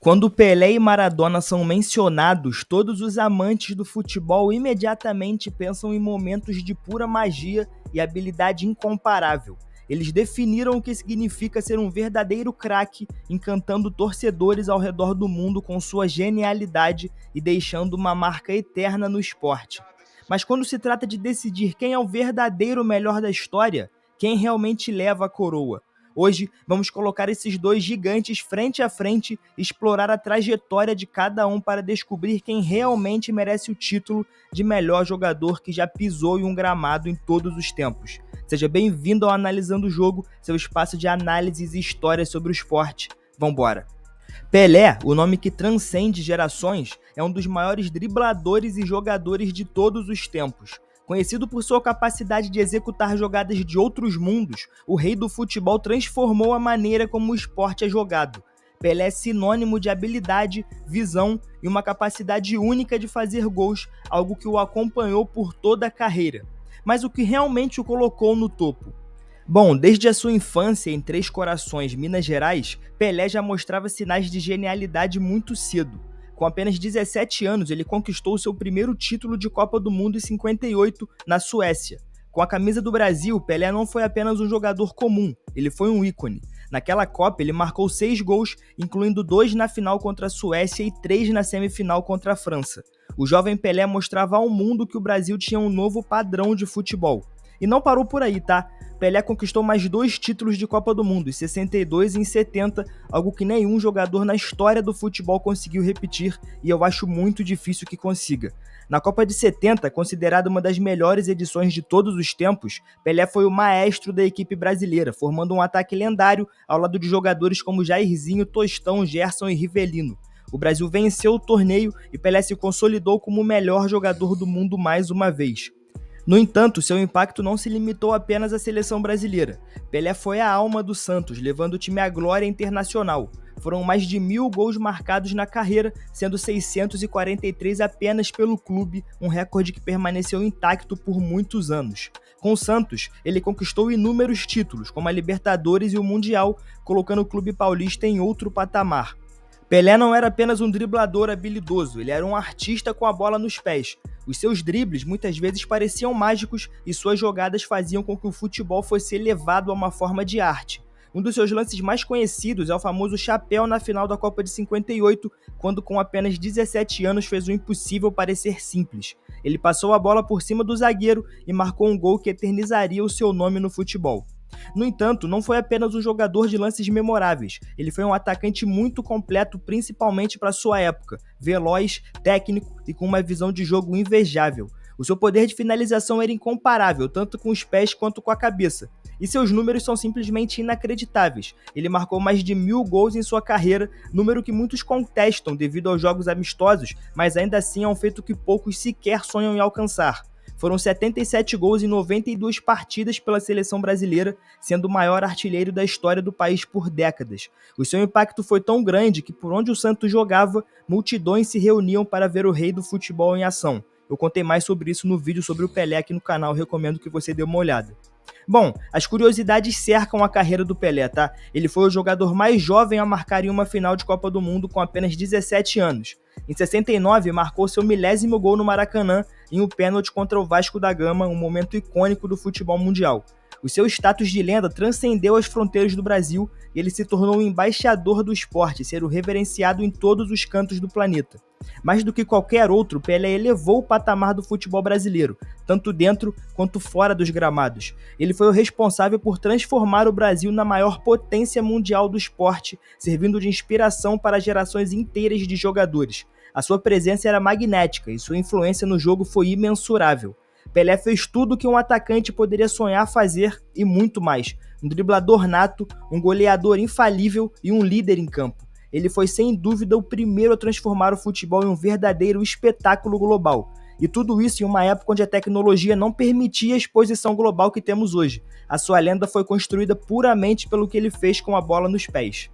Quando Pelé e Maradona são mencionados, todos os amantes do futebol imediatamente pensam em momentos de pura magia e habilidade incomparável. Eles definiram o que significa ser um verdadeiro craque, encantando torcedores ao redor do mundo com sua genialidade e deixando uma marca eterna no esporte. Mas quando se trata de decidir quem é o verdadeiro melhor da história, quem realmente leva a coroa? Hoje, vamos colocar esses dois gigantes frente a frente e explorar a trajetória de cada um para descobrir quem realmente merece o título de melhor jogador que já pisou em um gramado em todos os tempos. Seja bem-vindo ao Analisando o Jogo, seu espaço de análises e histórias sobre o esporte. Vambora! Pelé, o nome que transcende gerações, é um dos maiores dribladores e jogadores de todos os tempos. Conhecido por sua capacidade de executar jogadas de outros mundos, o rei do futebol transformou a maneira como o esporte é jogado. Pelé é sinônimo de habilidade, visão e uma capacidade única de fazer gols, algo que o acompanhou por toda a carreira. Mas o que realmente o colocou no topo? Bom, desde a sua infância em Três Corações, Minas Gerais, Pelé já mostrava sinais de genialidade muito cedo. Com apenas 17 anos, ele conquistou seu primeiro título de Copa do Mundo em 58, na Suécia. Com a camisa do Brasil, Pelé não foi apenas um jogador comum, ele foi um ícone. Naquela Copa, ele marcou 6 gols, incluindo 2 na final contra a Suécia e 3 na semifinal contra a França. O jovem Pelé mostrava ao mundo que o Brasil tinha um novo padrão de futebol. E não parou por aí, tá? Pelé conquistou mais 2 títulos de Copa do Mundo, em 62 e em 70, algo que nenhum jogador na história do futebol conseguiu repetir e eu acho muito difícil que consiga. Na Copa de 70, considerada uma das melhores edições de todos os tempos, Pelé foi o maestro da equipe brasileira, formando um ataque lendário ao lado de jogadores como Jairzinho, Tostão, Gerson e Rivelino. O Brasil venceu o torneio e Pelé se consolidou como o melhor jogador do mundo mais uma vez. No entanto, seu impacto não se limitou apenas à seleção brasileira. Pelé foi a alma do Santos, levando o time à glória internacional. Foram mais de 1.000 gols marcados na carreira, sendo 643 apenas pelo clube, um recorde que permaneceu intacto por muitos anos. Com o Santos, ele conquistou inúmeros títulos, como a Libertadores e o Mundial, colocando o clube paulista em outro patamar. Pelé não era apenas um driblador habilidoso, ele era um artista com a bola nos pés. Os seus dribles muitas vezes pareciam mágicos e suas jogadas faziam com que o futebol fosse elevado a uma forma de arte. Um dos seus lances mais conhecidos é o famoso chapéu na final da Copa de 58, quando com apenas 17 anos fez o impossível parecer simples. Ele passou a bola por cima do zagueiro e marcou um gol que eternizaria o seu nome no futebol. No entanto, não foi apenas um jogador de lances memoráveis, ele foi um atacante muito completo, principalmente para sua época, veloz, técnico e com uma visão de jogo invejável. O seu poder de finalização era incomparável, tanto com os pés quanto com a cabeça. E seus números são simplesmente inacreditáveis. Ele marcou mais de 1.000 gols em sua carreira, número que muitos contestam devido aos jogos amistosos, mas ainda assim é um feito que poucos sequer sonham em alcançar. Foram 77 gols em 92 partidas pela seleção brasileira, sendo o maior artilheiro da história do país por décadas. O seu impacto foi tão grande que por onde o Santos jogava, multidões se reuniam para ver o rei do futebol em ação. Eu contei mais sobre isso no vídeo sobre o Pelé aqui no canal, recomendo que você dê uma olhada. Bom, as curiosidades cercam a carreira do Pelé, tá? Ele foi o jogador mais jovem a marcar em uma final de Copa do Mundo com apenas 17 anos. Em 69, marcou seu 1000º gol no Maracanã em um pênalti contra o Vasco da Gama, um momento icônico do futebol mundial. O seu status de lenda transcendeu as fronteiras do Brasil e ele se tornou um embaixador do esporte, sendo reverenciado em todos os cantos do planeta. Mais do que qualquer outro, Pelé elevou o patamar do futebol brasileiro, tanto dentro quanto fora dos gramados. Ele foi o responsável por transformar o Brasil na maior potência mundial do esporte, servindo de inspiração para gerações inteiras de jogadores. A sua presença era magnética e sua influência no jogo foi imensurável. Pelé fez tudo o que um atacante poderia sonhar fazer e muito mais. Um driblador nato, um goleador infalível e um líder em campo. Ele foi sem dúvida o primeiro a transformar o futebol em um verdadeiro espetáculo global. E tudo isso em uma época onde a tecnologia não permitia a exposição global que temos hoje. A sua lenda foi construída puramente pelo que ele fez com a bola nos pés.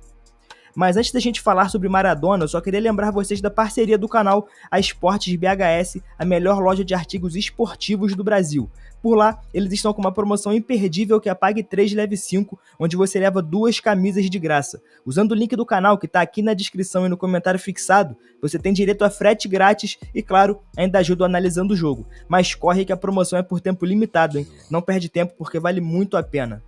Mas antes da gente falar sobre Maradona, eu só queria lembrar vocês da parceria do canal A Esportes BHS, a melhor loja de artigos esportivos do Brasil. Por lá, eles estão com uma promoção imperdível que é a Pague 3 Leve 5, onde você leva 2 camisas de graça. Usando o link do canal que está aqui na descrição e no comentário fixado, você tem direito a frete grátis e, claro, ainda ajuda analisando o jogo. Mas corre que a promoção é por tempo limitado, hein? Não perde tempo porque vale muito a pena.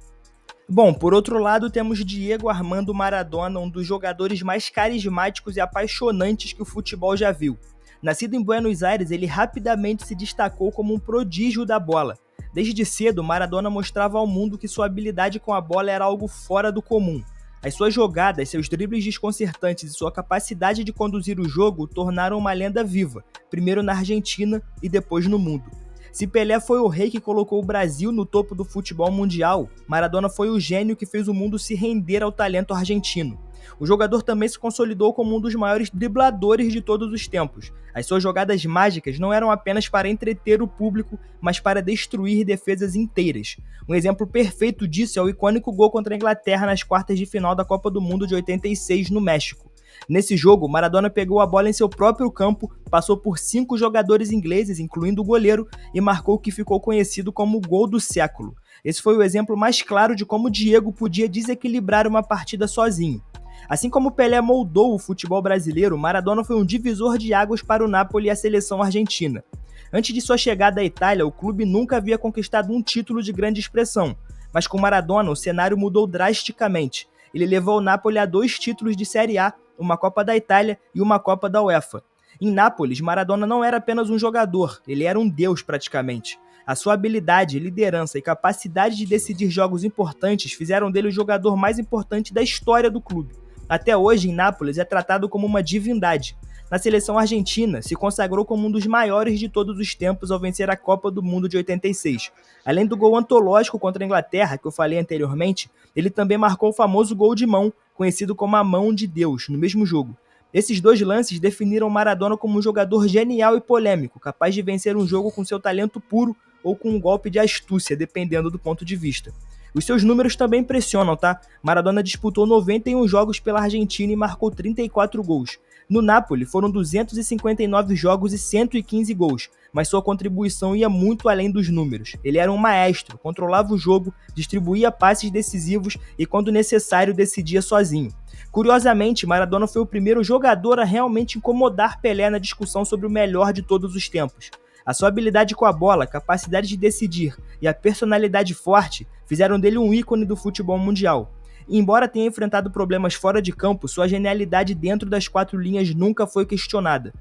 Bom, por outro lado, temos Diego Armando Maradona, um dos jogadores mais carismáticos e apaixonantes que o futebol já viu. Nascido em Buenos Aires, ele rapidamente se destacou como um prodígio da bola. Desde cedo, Maradona mostrava ao mundo que sua habilidade com a bola era algo fora do comum. As suas jogadas, seus dribles desconcertantes e sua capacidade de conduzir o jogo o tornaram uma lenda viva, primeiro na Argentina e depois no mundo. Se Pelé foi o rei que colocou o Brasil no topo do futebol mundial, Maradona foi o gênio que fez o mundo se render ao talento argentino. O jogador também se consolidou como um dos maiores dribladores de todos os tempos. As suas jogadas mágicas não eram apenas para entreter o público, mas para destruir defesas inteiras. Um exemplo perfeito disso é o icônico gol contra a Inglaterra nas quartas de final da Copa do Mundo de 86 no México. Nesse jogo, Maradona pegou a bola em seu próprio campo, passou por 5 jogadores ingleses, incluindo o goleiro, e marcou o que ficou conhecido como o gol do século. Esse foi o exemplo mais claro de como Diego podia desequilibrar uma partida sozinho. Assim como Pelé moldou o futebol brasileiro, Maradona foi um divisor de águas para o Napoli e a seleção argentina. Antes de sua chegada à Itália, o clube nunca havia conquistado um título de grande expressão, mas com Maradona o cenário mudou drasticamente. Ele levou o Napoli a 2 títulos de Série A, uma Copa da Itália e uma Copa da UEFA. Em Nápoles, Maradona não era apenas um jogador, ele era um deus praticamente. A sua habilidade, liderança e capacidade de decidir jogos importantes fizeram dele o jogador mais importante da história do clube. Até hoje, em Nápoles, é tratado como uma divindade. Na seleção argentina, se consagrou como um dos maiores de todos os tempos ao vencer a Copa do Mundo de 86. Além do gol antológico contra a Inglaterra, que eu falei anteriormente, ele também marcou o famoso gol de mão, conhecido como a mão de Deus, no mesmo jogo. Esses 2 lances definiram Maradona como um jogador genial e polêmico, capaz de vencer um jogo com seu talento puro ou com um golpe de astúcia, dependendo do ponto de vista. Os seus números também impressionam, tá? Maradona disputou 91 jogos pela Argentina e marcou 34 gols. No Napoli foram 259 jogos e 115 gols, mas sua contribuição ia muito além dos números. Ele era um maestro, controlava o jogo, distribuía passes decisivos e, quando necessário, decidia sozinho. Curiosamente, Maradona foi o primeiro jogador a realmente incomodar Pelé na discussão sobre o melhor de todos os tempos. A sua habilidade com a bola, capacidade de decidir e a personalidade forte fizeram dele um ícone do futebol mundial. E embora tenha enfrentado problemas fora de campo, sua genialidade dentro das 4 linhas nunca foi questionada.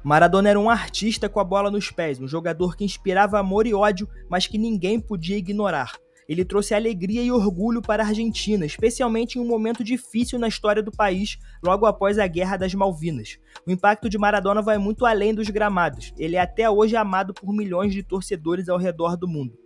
Maradona era um artista com a bola nos pés, um jogador que inspirava amor e ódio, mas que ninguém podia ignorar. Ele trouxe alegria e orgulho para a Argentina, especialmente em um momento difícil na história do país, logo após a Guerra das Malvinas. O impacto de Maradona vai muito além dos gramados. Ele é até hoje amado por milhões de torcedores ao redor do mundo.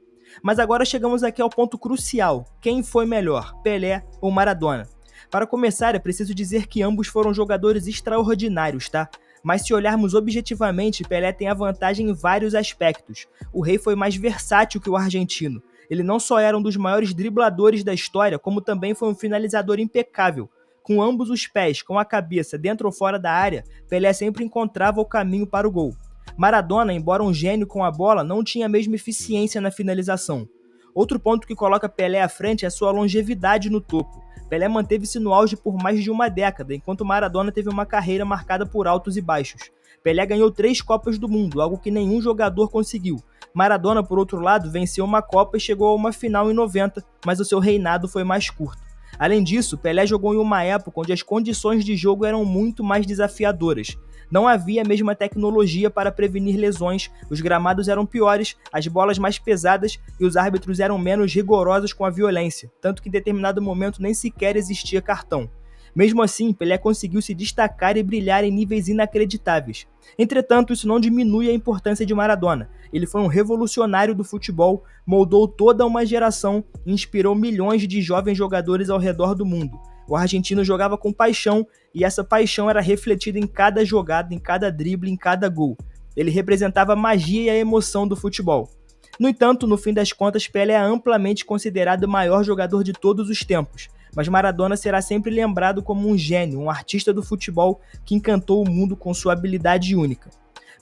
Mas agora chegamos aqui ao ponto crucial. Quem foi melhor, Pelé ou Maradona? Para começar, é preciso dizer que ambos foram jogadores extraordinários, tá? Mas se olharmos objetivamente, Pelé tem a vantagem em vários aspectos. O rei foi mais versátil que o argentino. Ele não só era um dos maiores dribladores da história, como também foi um finalizador impecável. Com ambos os pés, com a cabeça, dentro ou fora da área, Pelé sempre encontrava o caminho para o gol. Maradona, embora um gênio com a bola, não tinha a mesma eficiência na finalização. Outro ponto que coloca Pelé à frente é a sua longevidade no topo. Pelé manteve-se no auge por mais de uma década, enquanto Maradona teve uma carreira marcada por altos e baixos. Pelé ganhou 3 Copas do Mundo, algo que nenhum jogador conseguiu. Maradona, por outro lado, venceu uma Copa e chegou a uma final em 90, mas o seu reinado foi mais curto. Além disso, Pelé jogou em uma época onde as condições de jogo eram muito mais desafiadoras. Não havia a mesma tecnologia para prevenir lesões, os gramados eram piores, as bolas mais pesadas e os árbitros eram menos rigorosos com a violência, tanto que em determinado momento nem sequer existia cartão. Mesmo assim, Pelé conseguiu se destacar e brilhar em níveis inacreditáveis. Entretanto, isso não diminui a importância de Maradona. Ele foi um revolucionário do futebol, moldou toda uma geração e inspirou milhões de jovens jogadores ao redor do mundo. O argentino jogava com paixão e essa paixão era refletida em cada jogada, em cada drible, em cada gol. Ele representava a magia e a emoção do futebol. No entanto, no fim das contas, Pelé é amplamente considerado o maior jogador de todos os tempos. mas Maradona será sempre lembrado como um gênio, um artista do futebol que encantou o mundo com sua habilidade única.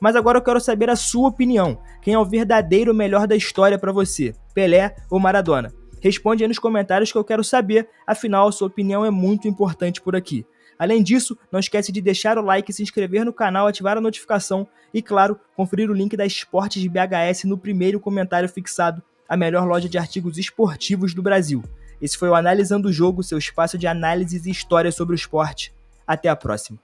Mas agora eu quero saber a sua opinião. Quem é o verdadeiro melhor da história para você? Pelé ou Maradona? Responde aí nos comentários que eu quero saber, afinal a sua opinião é muito importante por aqui. Além disso, não esquece de deixar o like, se inscrever no canal, ativar a notificação e, claro, conferir o link da Esportes BHS no primeiro comentário fixado, a melhor loja de artigos esportivos do Brasil. Esse foi o Analisando o Jogo, seu espaço de análises e histórias sobre o esporte. Até a próxima.